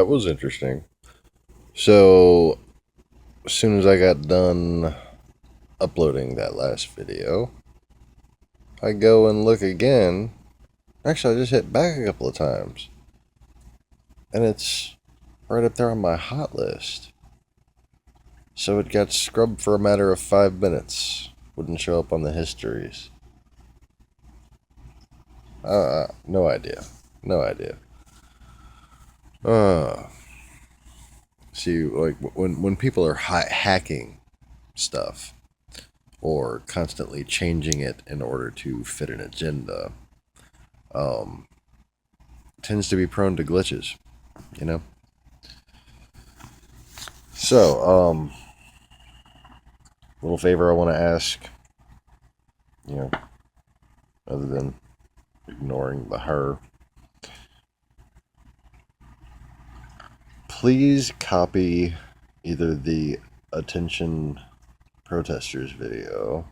that was interesting. So, as soon as I got done uploading that last video, I go and look again. Actually, I just hit back a couple of times. And it's right up there on my hot list. So it got scrubbed for a matter of 5 minutes. Wouldn't show up on the histories. No idea. No idea. Uh, See, like when people are hacking stuff or constantly changing it in order to fit an agenda, um, tends to be prone to glitches. You know. So, little favor I want to ask. You know, other than ignoring the her. Please copy either the attention protesters video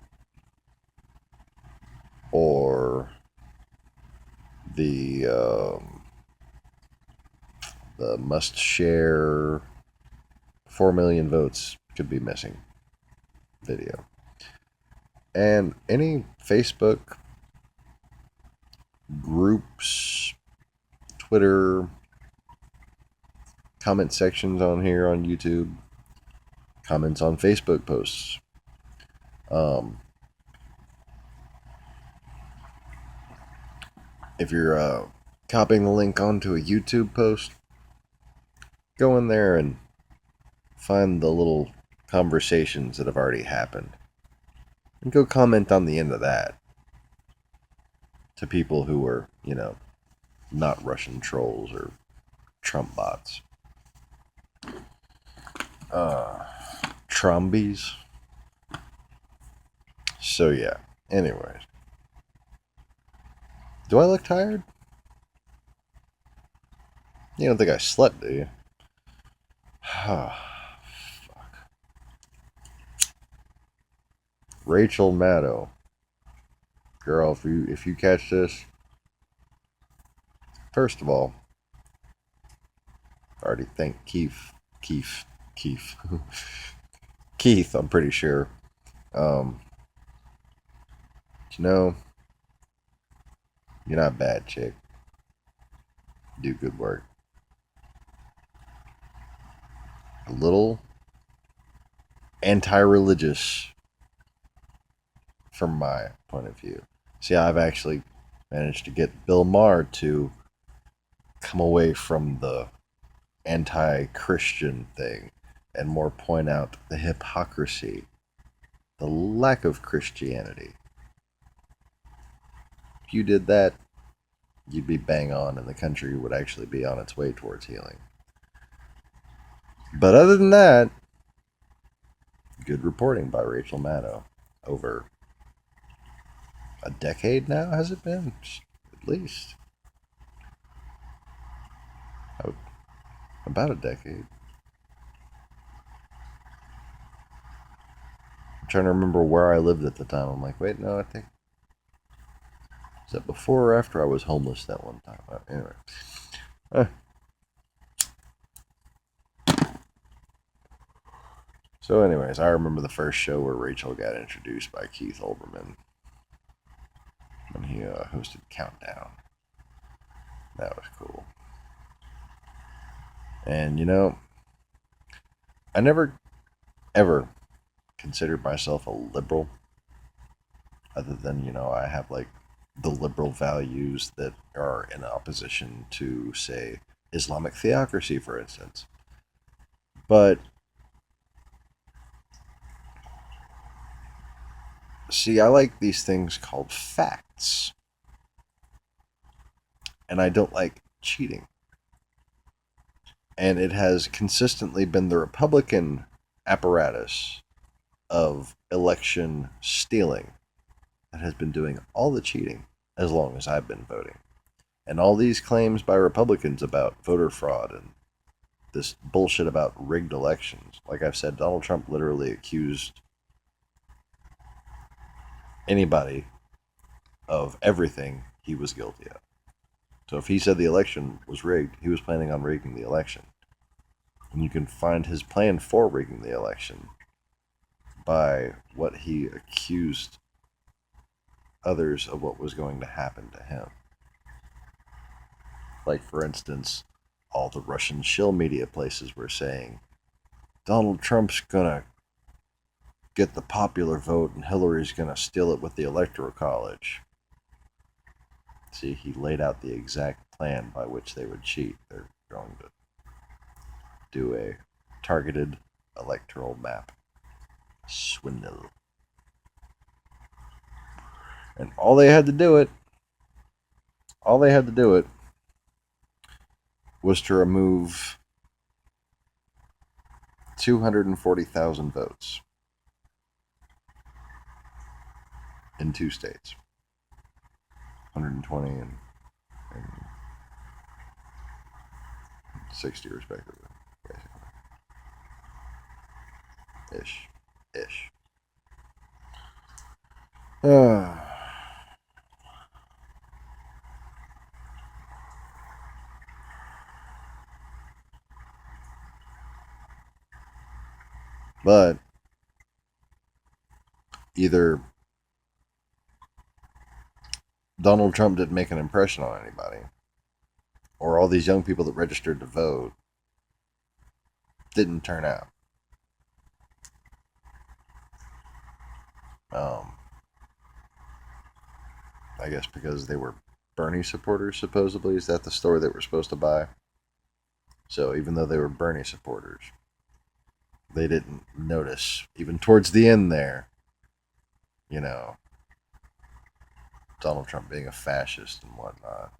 or the must share 4 million votes could be missing video. And any Facebook groups, Twitter, comment sections on here on YouTube, comments on Facebook posts. If you're copying the link onto a YouTube post, go in there and find the little conversations that have already happened and go comment on the end of that to people who are, not Russian trolls or Trump bots. Trombies. So yeah. Anyways. Do I look tired? You don't think I slept, do you? Fuck. Rachel Maddow. Girl, if you catch this, first of all, I already thanked Keith, Keith, I'm pretty sure. You're not a bad chick. You do good work. A little anti-religious from my point of view. See, I've actually managed to get Bill Maher to come away from the anti-Christian thing and more point out the hypocrisy, the lack of Christianity. If you did that, you'd be bang on and the country would actually be on its way towards healing. But other than that, good reporting by Rachel Maddow. Over a decade now, has it been? At least. About a decade. I'm trying to remember where I lived at the time. I'm like, wait, no, I think. Is that before or after I was homeless that one time? Anyway. So anyways, I remember the first show where Rachel got introduced by Keith Olbermann when he hosted Countdown. That was cool. And I never ever considered myself a liberal, other than I have like the liberal values that are in opposition to, say, Islamic theocracy, for instance. But see, I like these things called facts, and I don't like cheating. And it has consistently been the Republican apparatus of election stealing that has been doing all the cheating as long as I've been voting. And all these claims by Republicans about voter fraud and this bullshit about rigged elections. Like I've said, Donald Trump literally accused anybody of everything he was guilty of. So if he said the election was rigged, he was planning on rigging the election. And you can find his plan for rigging the election by what he accused others of what was going to happen to him. Like, for instance, all the Russian shill media places were saying, Donald Trump's gonna get the popular vote and Hillary's gonna steal it with the Electoral College. See, he laid out the exact plan by which they would cheat. They're going to do a targeted electoral map swindle. And all they had to do it was to remove 240,000 votes in 2 states, 120 and 60 respectively, basically. Ish. But either Donald Trump didn't make an impression on anybody, or all these young people that registered to vote didn't turn out. I guess because they were Bernie supporters, supposedly. Is that the story that we're supposed to buy? So even though they were Bernie supporters, they didn't notice, even towards the end there, you know, Donald Trump being a fascist and whatnot.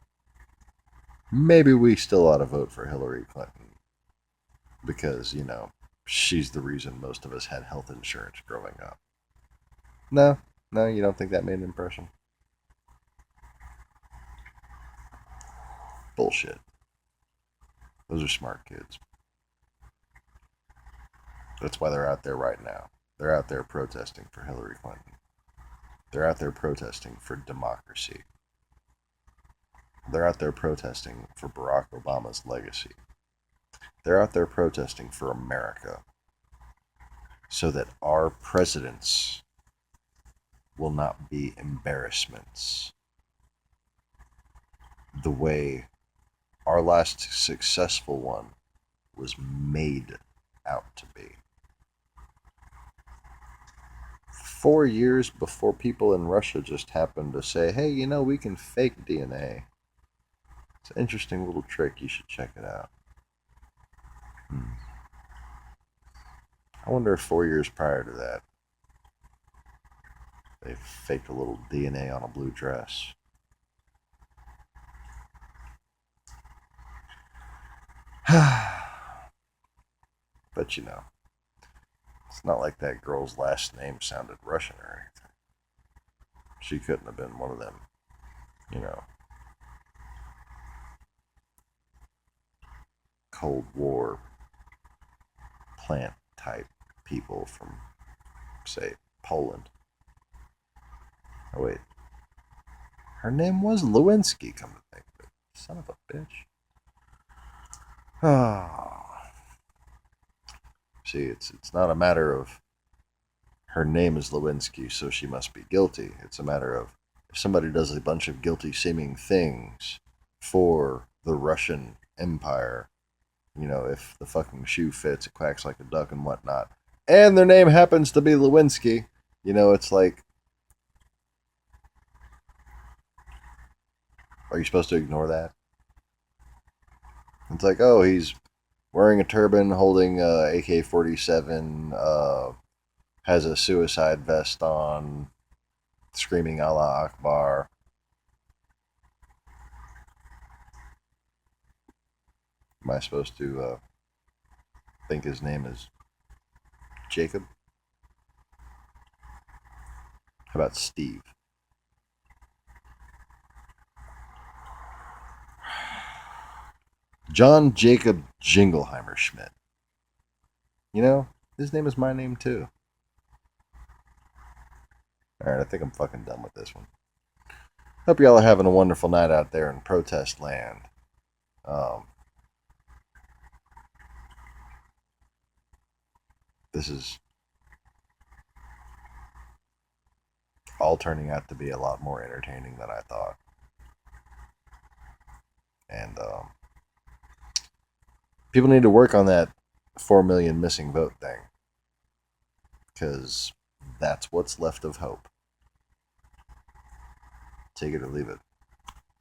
Maybe we still ought to vote for Hillary Clinton because, you know, she's the reason most of us had health insurance growing up. No, you don't think that made an impression? Bullshit. Those are smart kids. That's why they're out there right now. They're out there protesting for Hillary Clinton. They're out there protesting for democracy. They're out there protesting for Barack Obama's legacy. They're out there protesting for America so that our presidents will not be embarrassments the way our last successful one was made out to be. 4 years before people in Russia just happened to say, hey, you know, we can fake DNA. It's an interesting little trick. You should check it out. I wonder if 4 years prior to that, they faked a little DNA on a blue dress. But you know, it's not like that girl's last name sounded Russian or anything. She couldn't have been one of them, you know, Cold War plant type people from, say, Poland. Oh, wait. Her name was Lewinsky, come to think of it. Son of a bitch. Oh. See, it's not a matter of her name is Lewinsky, so she must be guilty. It's a matter of if somebody does a bunch of guilty seeming things for the Russian Empire, you know, if the fucking shoe fits, it quacks like a duck and whatnot, and their name happens to be Lewinsky, you know, it's like, are you supposed to ignore that? It's like, oh, he's wearing a turban, holding a AK-47, has a suicide vest on, screaming Allah Akbar. Am I supposed to think his name is Jacob? How about Steve? John Jacob Jingleheimer Schmidt. You know, his name is my name too. Alright, I think I'm fucking done with this one. Hope y'all are having a wonderful night out there in protest land. this is all turning out to be a lot more entertaining than I thought. And people need to work on that 4 million missing vote thing, because that's what's left of hope. Take it or leave it.